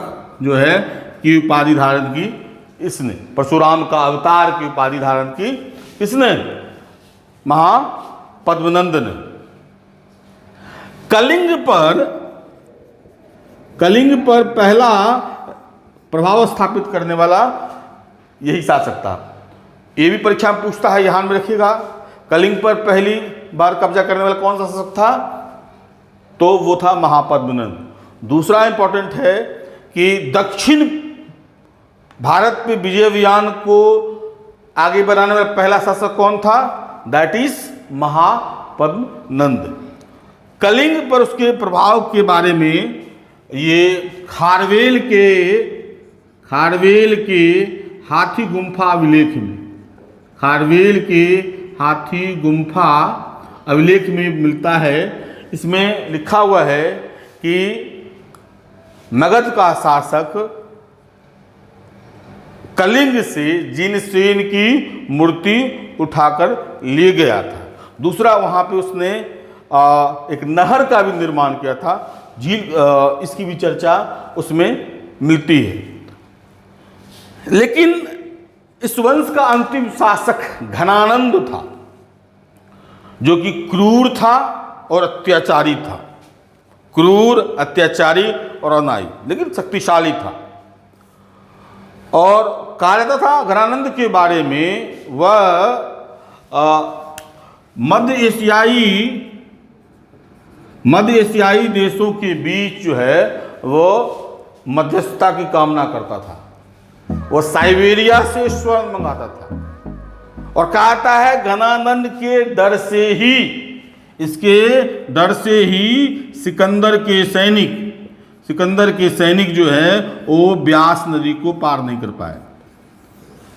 जो है की उपाधि धारण की इसने। परशुराम का अवतार की उपाधि धारण की इसने, महापद्मनंद ने। कलिंग पर पहला प्रभाव स्थापित करने वाला यही शासक था। ये भी परीक्षा में पूछता है, ध्यान में रखिएगा। कलिंग पर पहली बार कब्जा करने वाला कौन सा शासक था, तो वो था महापद्मनंद। दूसरा इंपॉर्टेंट है कि दक्षिण भारत पे विजय अभियान को आगे बढ़ाने वाला पहला शासक कौन था, दैट इज महापद्मनंद। कलिंग पर उसके प्रभाव के बारे में ये खारवेल के हाथी गुम्फा अभिलेख में, खारवेल के हाथी गुम्फा अभिलेख में मिलता है। इसमें लिखा हुआ है कि मगध का शासक कलिंग से जिनसेन की मूर्ति उठाकर ले गया था। दूसरा, वहाँ पे उसने एक नहर का भी निर्माण किया था, झील, इसकी भी चर्चा उसमें मिलती है। लेकिन इस वंश का अंतिम शासक घनानंद था, जो कि क्रूर था और अत्याचारी था। क्रूर, अत्याचारी और अनाई, लेकिन शक्तिशाली था। और कहा जाता था घनानंद के बारे में वह मध्य एशियाई देशों के बीच जो है वो मध्यस्थता की कामना करता था। वो साइबेरिया से स्वर्ण मंगाता था और कहता है घनानंद के डर से ही, इसके डर से ही सिकंदर के सैनिक जो है वो ब्यास नदी को पार नहीं कर पाए।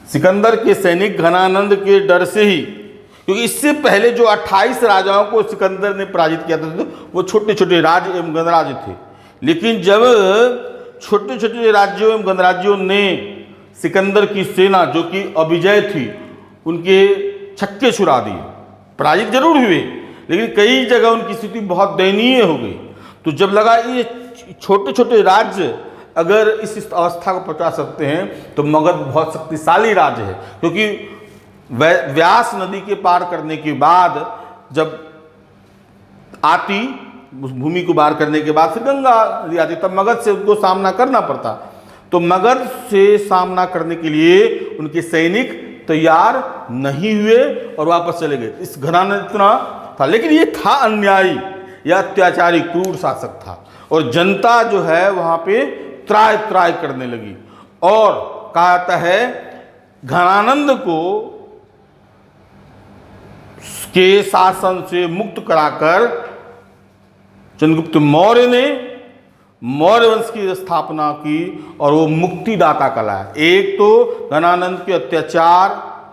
सिकंदर के सैनिक घनानंद के डर से ही, क्योंकि इससे पहले जो 28 राजाओं को सिकंदर ने पराजित किया था वो छोटे छोटे राज्य एवं गणराज्य थे। लेकिन जब छोटे छोटे राज्यों एवं गणराज्यों ने सिकंदर की सेना जो कि अविजय थी उनके छक्के छुड़ा दिए, पराजित जरूर हुए लेकिन कई जगह उनकी स्थिति बहुत दयनीय हो गई। तो जब लगा ये छोटे छोटे राज्य अगर इस अवस्था को पहुंचा सकते हैं तो मगध बहुत शक्तिशाली राज्य है, क्योंकि व्यास नदी के पार करने के बाद जब आती, उस भूमि को पार करने के बाद फिर गंगा नदी आती, तब मगध से उनको सामना करना पड़ता। तो मगध से सामना करने के लिए उनके सैनिक तैयार नहीं हुए और वापस चले गए। इस घराना इतना था, लेकिन ये था अन्यायी या अत्याचारी क्रूर शासक था और जनता जो है वहां पे त्राय त्राय करने लगी। और कहा जाता है घनानंद को के शासन से मुक्त कराकर चंद्रगुप्त मौर्य ने मौर्य वंश की स्थापना की और वो मुक्तिदाता कहलाया। एक तो घनानंद के अत्याचार,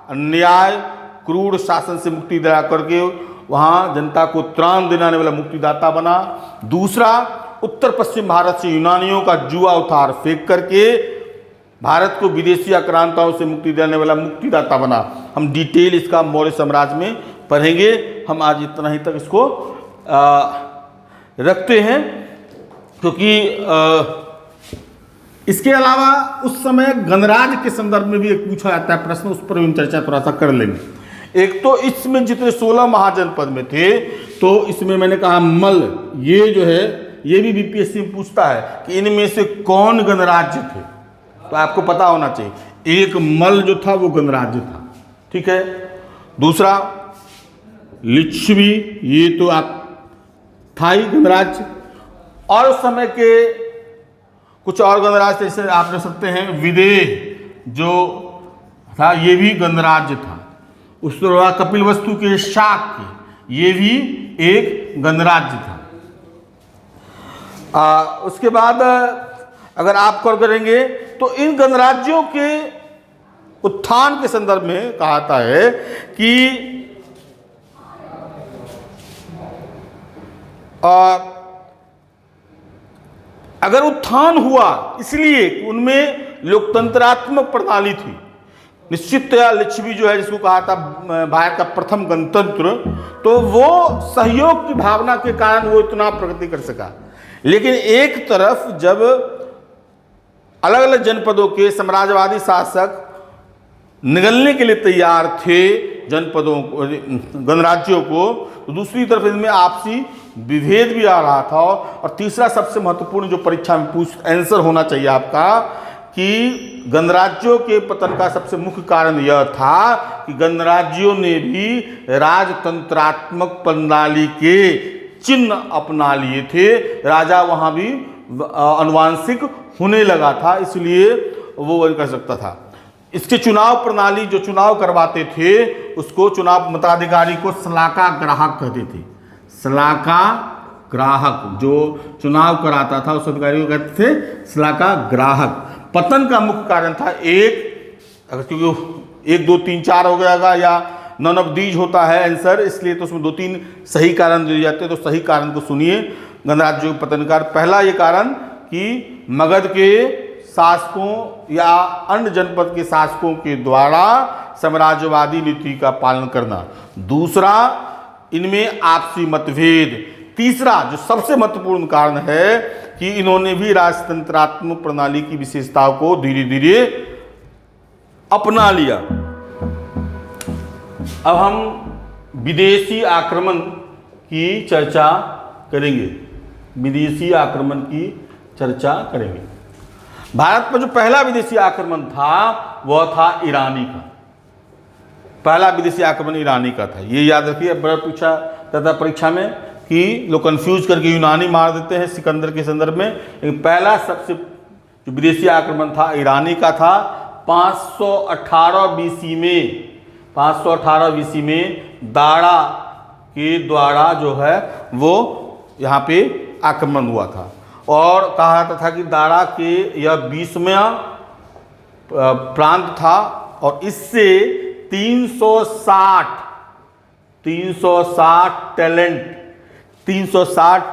अन्याय, क्रूर शासन से मुक्ति दिला करके वहाँ जनता को त्राण दिलाने वाला मुक्तिदाता बना। दूसरा, उत्तर पश्चिम भारत से यूनानियों का जुआ उतार फेंक करके भारत को विदेशी आक्रांताओं से मुक्ति दिलाने वाला मुक्तिदाता बना। हम डिटेल इसका मौर्य साम्राज्य में पढ़ेंगे। हम आज इतना ही तक इसको रखते हैं, क्योंकि इसके अलावा उस समय गणराज्य के संदर्भ में भी एक पूछा जाता है प्रश्न, उस पर भी चर्चा थोड़ा सा कर लेंगे। एक तो इसमें जितने 16 महाजनपद में थे, तो इसमें मैंने कहा मल्ल, ये जो है ये भी बीपीएससी में पूछता है कि इनमें से कौन गणराज्य थे, तो आपको पता होना चाहिए। एक मल्ल जो था वो गणराज्य था, ठीक है। दूसरा लिच्छवी, ये तो आप था ही गणराज्य। और उस समय के कुछ और गणराज्य जैसे आप ले सकते हैं विदेह जो था, ये भी गणराज्य था। उसके बाद कपिलवस्तु के शाक्य, ये भी एक गणराज्य था। उसके बाद अगर आप कॉल करेंगे तो इन गणराज्यों के उत्थान के संदर्भ में कहा है कि अगर उत्थान हुआ इसलिए उनमें लोकतंत्रात्मक प्रणाली थी। निश्चितया लिच्छवी जो है, जिसको कहा था भारत का प्रथम गणतंत्र, तो वो सहयोग की भावना के कारण वो इतना प्रगति कर सका। लेकिन एक तरफ जब अलग अलग जनपदों के साम्राज्यवादी शासक निगलने के लिए तैयार थे जनपदों को, गणराज्यों को, तो दूसरी तरफ इनमें आपसी विभेद भी आ रहा था। और तीसरा सबसे महत्वपूर्ण जो परीक्षा में आंसर होना चाहिए आपका, कि गणराज्यों के पतन का सबसे मुख्य कारण यह था कि गणराज्यों ने भी राजतंत्रात्मक प्रणाली के चिन्ह अपना लिए थे। राजा वहां भी अनुवांशिक होने लगा था, इसलिए वो कर सकता था। इसके चुनाव प्रणाली, जो चुनाव करवाते थे उसको चुनाव मताधिकारी को सलाका ग्राहक कहते थे। सलाका ग्राहक जो चुनाव कराता था उस अधिकारी को कहते थे सलाका ग्राहक। पतन का मुख्य कारण था एक, अगर क्योंकि 1 2 3 4 हो जाएगा या नन ऑफ दीज होता है आंसर, इसलिए तो उसमें 2-3 सही कारण दिए जाते हैं। तो सही कारण को सुनिए गणराज्यों के पतन का। पहला ये कारण कि मगध के शासकों या अन्य जनपद के शासकों के द्वारा साम्राज्यवादी नीति का पालन करना। दूसरा, इनमें आपसी मतभेद। तीसरा जो सबसे महत्वपूर्ण कारण है कि इन्होंने भी राजतंत्रात्मक प्रणाली की विशेषताओं को धीरे धीरे अपना लिया। अब हम विदेशी आक्रमण की चर्चा करेंगे। विदेशी आक्रमण की चर्चा करेंगे। भारत पर जो पहला विदेशी आक्रमण था वह था ईरानी का। पहला विदेशी आक्रमण ईरानी का था, ये याद रखिए। बड़ा पूछा जाता परीक्षा में कि लोग कंफ्यूज करके यूनानी मार देते हैं सिकंदर के संदर्भ में, लेकिन पहला सबसे जो विदेशी आक्रमण था ईरानी का था 518 बीसी में। 518 बीसी में दारा के द्वारा जो है वो यहाँ पे आक्रमण हुआ था, और कहा जाता था कि दारा के यह 20वां प्रांत था, और इससे 360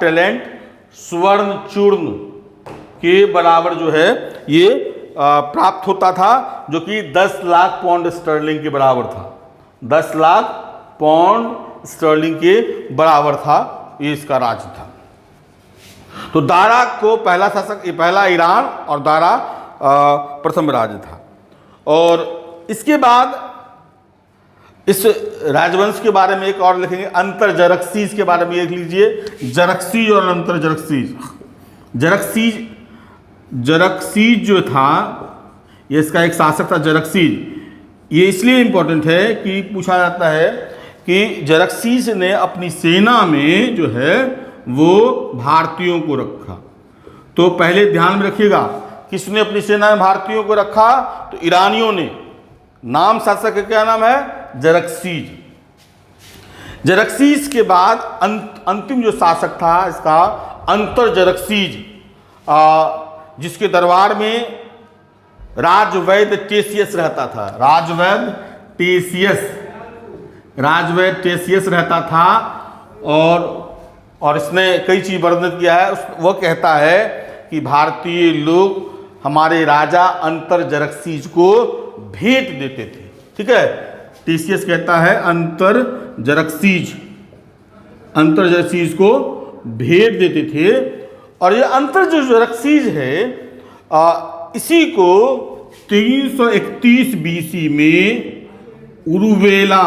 टैलेंट स्वर्ण चूर्ण के बराबर जो है ये प्राप्त होता था, जो कि 10 लाख पाउंड स्टर्लिंग के बराबर था। 10 लाख पाउंड स्टर्लिंग के बराबर था, ये इसका राज्य था। तो दारा को पहला शासक, ये पहला ईरान और दारा प्रथम राज्य था। और इसके बाद इस राजवंश के बारे में एक और लिखेंगे, अंतर जरक्सीज के बारे में लिख लीजिए, जरक्सीज और अंतर जरक्सीज। जरक्सीज जो था ये इसका एक शासक था जरक्सीज। ये इसलिए इम्पोर्टेंट है कि पूछा जाता है कि जरक्सीज ने अपनी सेना में जो है वो भारतीयों को रखा। तो पहले ध्यान में रखिएगा, किसने अपनी सेना में भारतीयों को रखा? तो ईरानियों ने। नाम शासक का क्या नाम है? जरक्सीज। जरक्सीज के बाद अंतिम जो शासक था इसका अंतर जरक्सीज, जिसके दरबार में राजवैद्य टेसियस रहता था। राजवैद्य टेसियस रहता था, और इसने कई चीज वर्णन किया है। वह कहता है कि भारतीय लोग हमारे राजा अंतर जरक्सीज को भेंट देते थे। ठीक है, टेसियस कहता है अंतर जरक्सीज को भेंट देते थे। और ये अंतर जो जरक्सीज है इसी को 331 बीसी में उरुवेला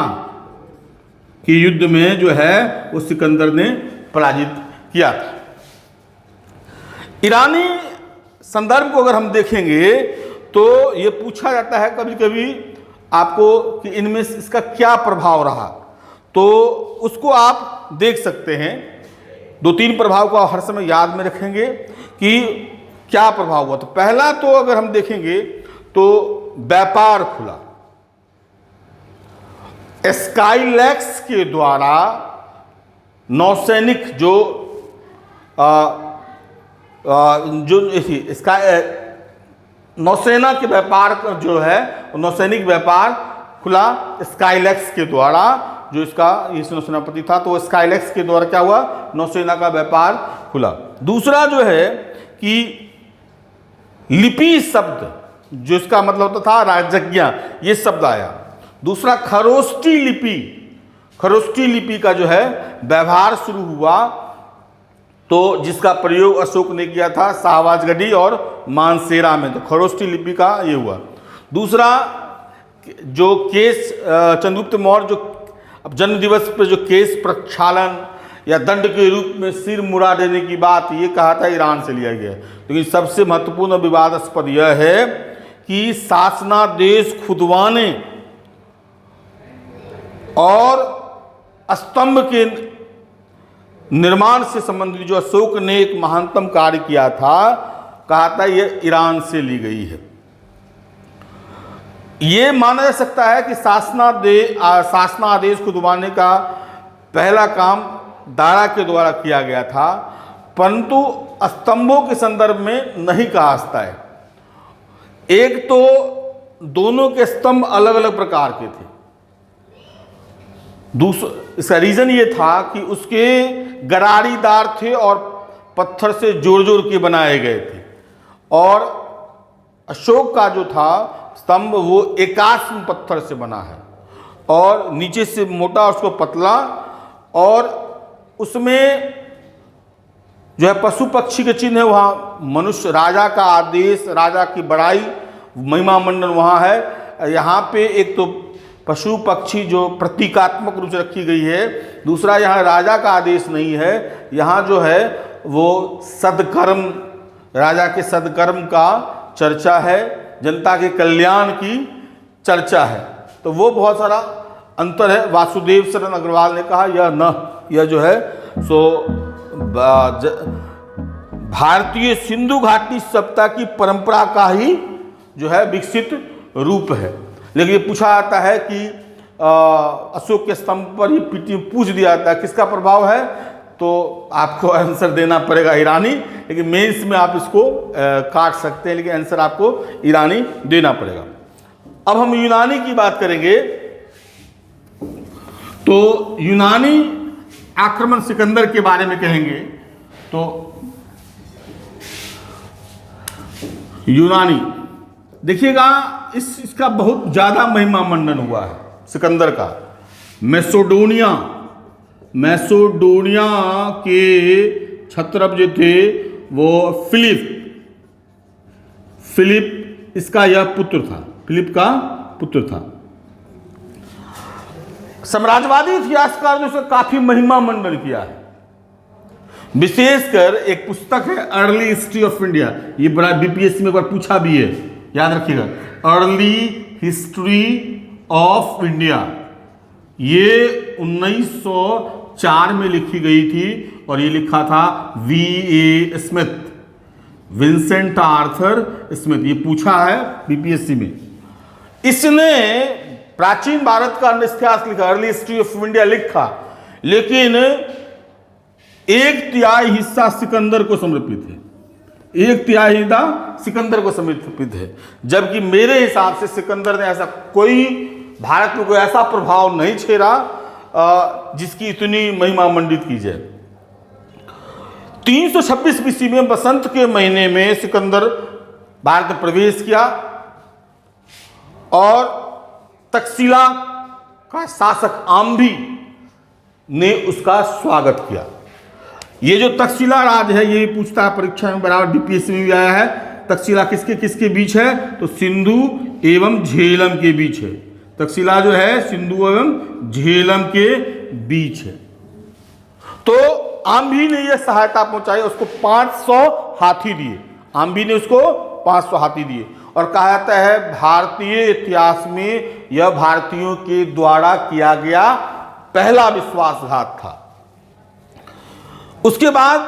के युद्ध में जो है वो सिकंदर ने पराजित किया था। ईरानी संदर्भ को अगर हम देखेंगे तो ये पूछा जाता है कभी कभी आपको कि इनमें इसका क्या प्रभाव रहा, तो उसको आप देख सकते हैं। 2-3 प्रभाव को हर समय याद में रखेंगे कि क्या प्रभाव हुआ। तो पहला तो अगर हम देखेंगे तो व्यापार खुला। स्काईलैक्स के द्वारा नौसैनिक जो नौसेना के व्यापार जो है नौसैनिक व्यापार खुला स्काईलैक्स के द्वारा। जो इसका ये नौसेनापति था, तो स्काईलैक्स के द्वारा क्या हुआ? नौसेना का व्यापार खुला। दूसरा जो है कि लिपि शब्द, जो इसका मतलब होता था राजज्ञा, ये शब्द आया। दूसरा खरोष्टी लिपि का जो है व्यवहार शुरू हुआ, तो जिसका प्रयोग अशोक ने किया था शाहबाजगढ़ी और मानसेरा में, तो खरोष्टी लिपि का ये हुआ। दूसरा जो केस चंद्रगुप्त मौर्य जो अब जन्म दिवस पर जो केस प्रक्षालन या दंड के रूप में सिर मुड़ा देने की बात, ये कहा था ईरान से लिया गया। लेकिन सबसे महत्वपूर्ण विवादास्पद यह है कि शासनादेश खुदवाने और स्तंभ के निर्माण से संबंधित जो अशोक ने एक महानतम कार्य किया था, कहा था यह ईरान से ली गई है। ये माना जा सकता है कि शासनादेश खुदवाने का पहला काम दारा के द्वारा किया गया था, परंतु स्तंभों के संदर्भ में नहीं कहा जाता है। एक तो दोनों के स्तंभ अलग अलग प्रकार के थे। इसका रीजन ये था कि उसके गरारीदार थे और पत्थर से जोड़ जोड़ के बनाए गए थे, और अशोक का जो था स्तंभ वो एकाश्म पत्थर से बना है, और नीचे से मोटा उसको पतला, और उसमें जो है पशु पक्षी के चिन्ह है। वहाँ मनुष्य, राजा का आदेश, राजा की बड़ाई, महिमा मंडन वहाँ है। यहाँ पे एक तो पशु पक्षी जो प्रतीकात्मक रूप से रखी गई है, दूसरा यहाँ राजा का आदेश नहीं है, यहाँ जो है वो सदकर्म, राजा के सदकर्म का चर्चा है, जनता के कल्याण की चर्चा है। तो वो बहुत सारा अंतर है। वासुदेव शरण अग्रवाल ने कहा यह न, यह जो है सो भारतीय सिंधु घाटी सभ्यता की परंपरा का ही जो है विकसित रूप है। लेकिन ये पूछा जाता है कि अशोक के स्तंभ पर ही पूछ दिया जाता है किसका प्रभाव है, तो आपको आंसर देना पड़ेगा ईरानी, लेकिन मेंस में आप इसको काट सकते हैं, लेकिन आंसर आपको ईरानी देना पड़ेगा। अब हम यूनानी की बात करेंगे, तो यूनानी आक्रमण सिकंदर के बारे में कहेंगे। तो यूनानी देखिएगा, इसका बहुत ज़्यादा महिमा मंडन हुआ है सिकंदर का। मैसोडोनिया के क्षत्रप जो थे वो फिलिप इसका यह पुत्र था, फिलिप का पुत्र था। साम्राज्यवादी इतिहासकार ने उसका काफी महिमा मंडन किया है। विशेषकर एक पुस्तक है अर्ली हिस्ट्री ऑफ इंडिया, ये बड़ा बीपीएससी में एक बार पूछा भी है, याद रखिएगा, अर्ली हिस्ट्री ऑफ इंडिया। ये 1904 में लिखी गई थी और ये लिखा था V.A. Smith, Vincent Arthur Smith. ये पूछा है बीपीएससी में। इसने प्राचीन भारत का इतिहास लिखा, अर्ली हिस्ट्री ऑफ इंडिया लिखा, लेकिन 1/3 हिस्सा सिकंदर को समर्पित है। 1/3 हिस्सा सिकंदर को समर्पित है, जबकि मेरे हिसाब से सिकंदर ने ऐसा कोई भारत में कोई ऐसा प्रभाव नहीं छेड़ा जिसकी इतनी महिमा मंडित की जाए। 326 ईस्वी में बसंत के महीने में सिकंदर भारत में प्रवेश किया और तक्षशिला का शासक आम्भी ने उसका स्वागत किया। ये जो तक्षशिला राज है, ये पूछता है परीक्षा में, बराबर बीपीएससी में भी आया है। तक्षशिला किसके किसके बीच है, तो सिंधु एवं झेलम के बीच है। तक्षशिला जो है सिंधु एवं झेलम के बीच है। तो आम्भी ने यह सहायता पहुंचाई, उसको 500 हाथी दिए। आम्भी ने उसको 500 हाथी दिए और कहा जाता है भारतीय इतिहास में यह भारतीयों के द्वारा किया गया पहला विश्वासघात था। उसके बाद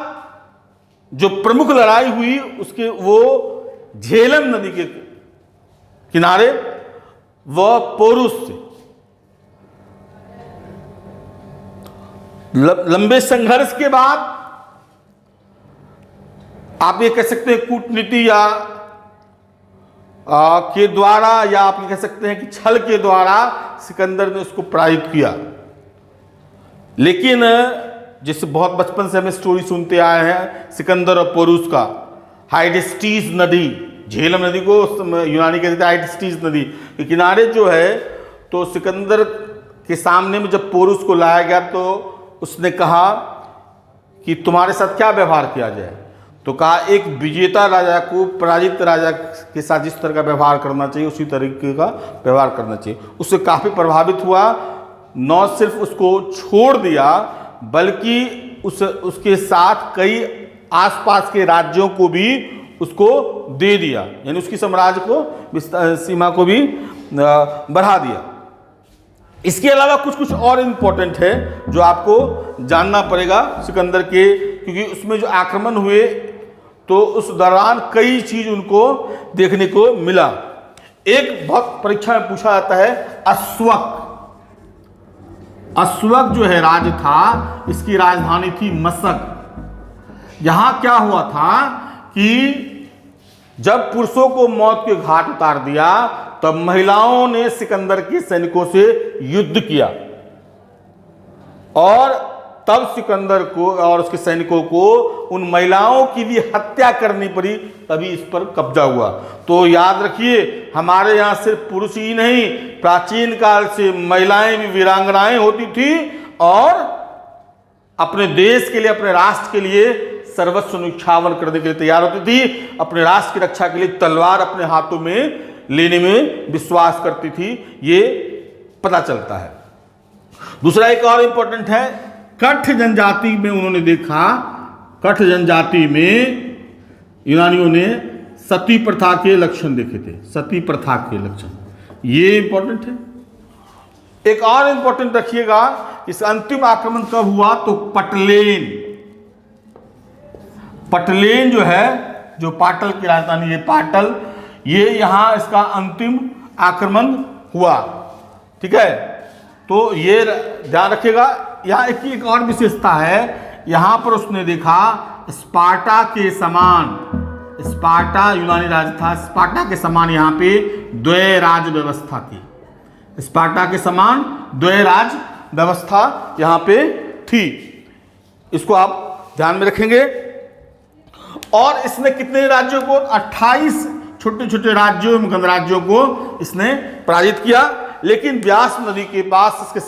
जो प्रमुख लड़ाई हुई उसके वो झेलम नदी के किनारे वह पोरुस से लंबे संघर्ष के बाद आप ये कह सकते हैं कूटनीति या के द्वारा, या आप ये कह सकते हैं कि छल के द्वारा सिकंदर ने उसको पराजित किया। लेकिन जिससे बहुत बचपन से हमें स्टोरी सुनते आए हैं सिकंदर और पोरुस का, हाइडेस्टीज नदी, झेलम नदी को यूनानी कहते थे हाइडेस्टीज नदी के किनारे जो है, तो सिकंदर के सामने में जब पोरुस को लाया गया तो उसने कहा कि तुम्हारे साथ क्या व्यवहार किया जाए, तो कहा एक विजेता राजा को पराजित राजा के साथ जिस तरह का व्यवहार करना चाहिए उसी तरीके का व्यवहार करना चाहिए। उससे काफ़ी प्रभावित हुआ, न सिर्फ उसको छोड़ दिया बल्कि उसके साथ कई आसपास के राज्यों को भी उसको दे दिया, यानी उसकी साम्राज्य को सीमा को भी बढ़ा दिया। इसके अलावा कुछ कुछ और इम्पोर्टेंट है जो आपको जानना पड़ेगा सिकंदर के, क्योंकि उसमें जो आक्रमण हुए तो उस दौरान कई चीज उनको देखने को मिला। एक बहुत परीक्षा में पूछा जाता है अस्वक। अस्वक जो है राज्य था, इसकी राजधानी थी मशक। यहां क्या हुआ था कि जब पुरुषों को मौत के घाट उतार दिया तब महिलाओं ने सिकंदर के सैनिकों से युद्ध किया और तब सिकंदर को और उसके सैनिकों को उन महिलाओं की भी हत्या करनी पड़ी, तभी इस पर कब्जा हुआ। तो याद रखिए, हमारे यहाँ सिर्फ पुरुष ही नहीं, प्राचीन काल से महिलाएं भी वीरांगनाएं होती थी और अपने देश के लिए, अपने राष्ट्र के लिए सर्वस्व न्यौछावर करने के लिए तैयार होती थी। अपने राष्ट्र की रक्षा के लिए तलवार अपने हाथों में लेने में विश्वास करती थी, ये पता चलता है। दूसरा एक और इंपॉर्टेंट है, कठ जनजाति में उन्होंने देखा, कठ जनजाति में यूनानियों ने सती प्रथा के लक्षण देखे थे, सती प्रथा के लक्षण, ये इंपॉर्टेंट है। एक और इंपॉर्टेंट रखिएगा, इस अंतिम आक्रमण कब हुआ, तो पटलेन। पटलेन जो है, जो पाटल की राजधानी है पाटल, ये यहां इसका अंतिम आक्रमण हुआ। ठीक है, तो ये ध्यान रखिएगा। यहां एक और विशेषता है, यहां पर उसने देखा स्पार्टा के समान, स्पार्टा यूनानी राज्य था, स्पार्टा के समान यहां पे द्वैय राज व्यवस्था थी। स्पार्टा के समान द्वैय राज व्यवस्था यहां पे थी। इसको आप ध्यान में रखेंगे। और इसने कितने राज्यों को, 28 छोटे छोटे राज्यों एवं गणराज्यों को इसने पराजित किया। लेकिन ब्यास नदी के पास इसके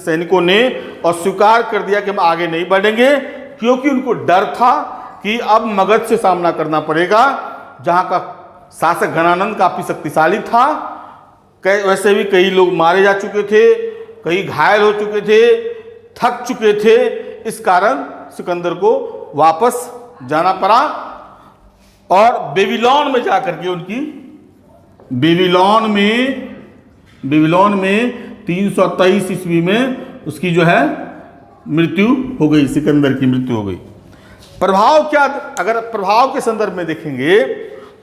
सैनिकों ने अस्वीकार कर दिया कि हम आगे नहीं बढ़ेंगे, क्योंकि उनको डर था कि अब मगध से सामना करना पड़ेगा, जहां का शासक घनानंद काफी शक्तिशाली था। वैसे भी कई लोग मारे जा चुके थे, कई घायल हो चुके थे, थक चुके थे। इस कारण सिकंदर को वापस जाना पड़ा और बेबीलोन में जाकर के उनकी बेबीलोन में 323 ईस्वी में उसकी जो है मृत्यु हो गई, सिकंदर की मृत्यु हो गई। प्रभाव क्या, अगर प्रभाव के संदर्भ में देखेंगे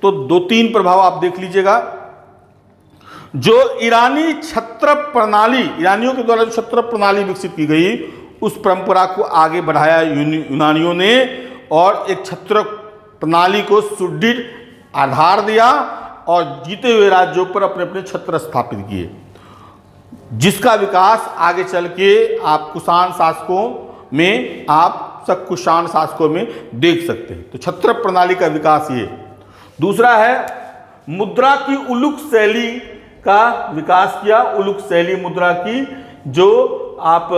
तो 2-3 प्रभाव आप देख लीजिएगा। जो ईरानी छत्र प्रणाली, ईरानियों के द्वारा जो छत्र प्रणाली विकसित की गई, उस परंपरा को आगे बढ़ाया यूनानियों ने और एक छत्र प्रणाली को सुदृढ़ आधार दिया और जीते हुए राज्यों पर अपने अपने छत्र स्थापित किए, जिसका विकास आगे चल के आप कुषाण शासकों में, आप सब कुषाण शासकों में देख सकते हैं। तो छत्र प्रणाली का विकास ये। दूसरा है मुद्रा की उलुक शैली का विकास किया। उलुक शैली मुद्रा की, जो आप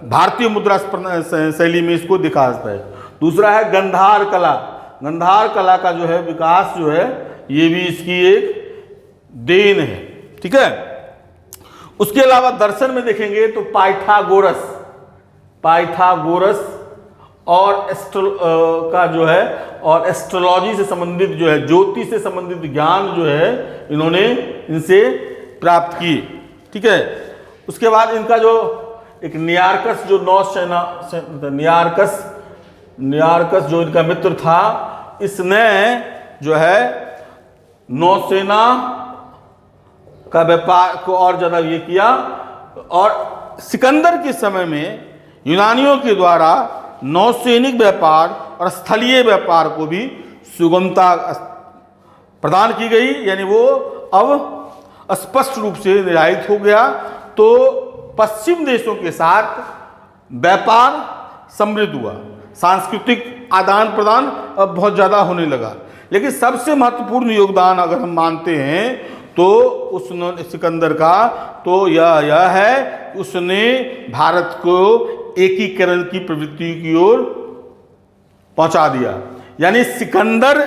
भारतीय मुद्रा शैली में इसको दिखा सकता है। दूसरा है गंधार कला। गंधार कला का जो है विकास जो है, ये भी इसकी एक देन है। ठीक है, उसके अलावा दर्शन में देखेंगे तो पाइथागोरस और का जो है, और एस्ट्रोलॉजी से संबंधित जो है, ज्योतिष से संबंधित ज्ञान जो है, इन्होंने इनसे प्राप्त किए। ठीक है, उसके बाद इनका जो एक नियार्कस जो नौसेना, नियार्कस जो इनका मित्र था, इसने जो है नौसेना का व्यापार को और ज्यादा ये किया। और सिकंदर के समय में यूनानियों के द्वारा नौसैनिक व्यापार और स्थलीय व्यापार को भी सुगमता प्रदान की गई, यानी वो अब स्पष्ट रूप से निर्धारित हो गया। तो पश्चिम देशों के साथ व्यापार समृद्ध हुआ, सांस्कृतिक आदान प्रदान अब बहुत ज़्यादा होने लगा। लेकिन सबसे महत्वपूर्ण योगदान अगर हम मानते हैं तो उस सिकंदर का, तो यह है उसने भारत को एकीकरण की प्रवृत्ति की ओर पहुंचा दिया। यानी सिकंदर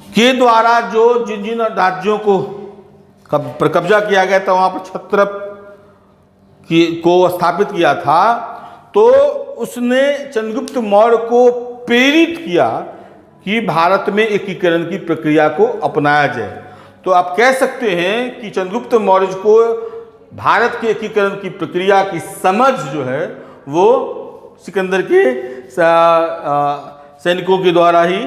के द्वारा जो जिन जिन राज्यों को पर कब्जा किया गया था, वहां पर छत्र को स्थापित किया था, तो उसने चंद्रगुप्त मौर्य को प्रेरित किया कि भारत में एकीकरण की प्रक्रिया को अपनाया जाए। तो आप कह सकते हैं कि चंद्रगुप्त मौर्य को भारत के एकीकरण की प्रक्रिया की समझ जो है वो सिकंदर के सैनिकों के द्वारा ही,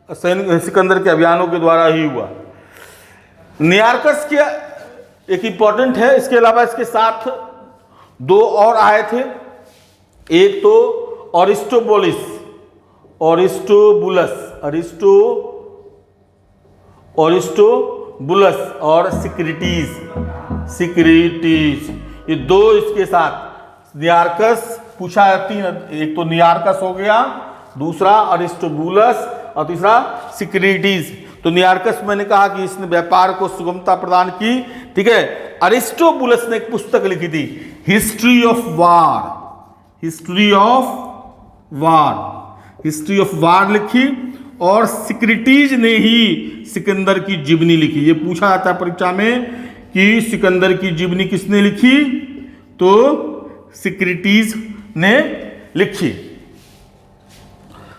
सिकंदर के अभियानों के द्वारा ही हुआ। नियार्कस के एक इंपॉर्टेंट है। इसके अलावा इसके साथ 2 और आए थे। एक तो अरिस्टोबुलस और सिक्रेटीज, ये 2 इसके साथ। नियार्कस पूछा 3, एक तो नियार्कस हो गया, दूसरा अरिस्टोबुलस और तीसरा सिक्रेटीज। तो नियार्कस मैंने कहा कि इसने व्यापार को सुगमता प्रदान की। ठीक है, अरिस्टोबुलस ने एक पुस्तक लिखी थी, हिस्ट्री ऑफ वार लिखी, और सिक्रेटीज ने ही सिकंदर की जीवनी लिखी। ये पूछा जाता है परीक्षा में कि सिकंदर की जीवनी किसने लिखी, तो सिक्रेटीज ने लिखी।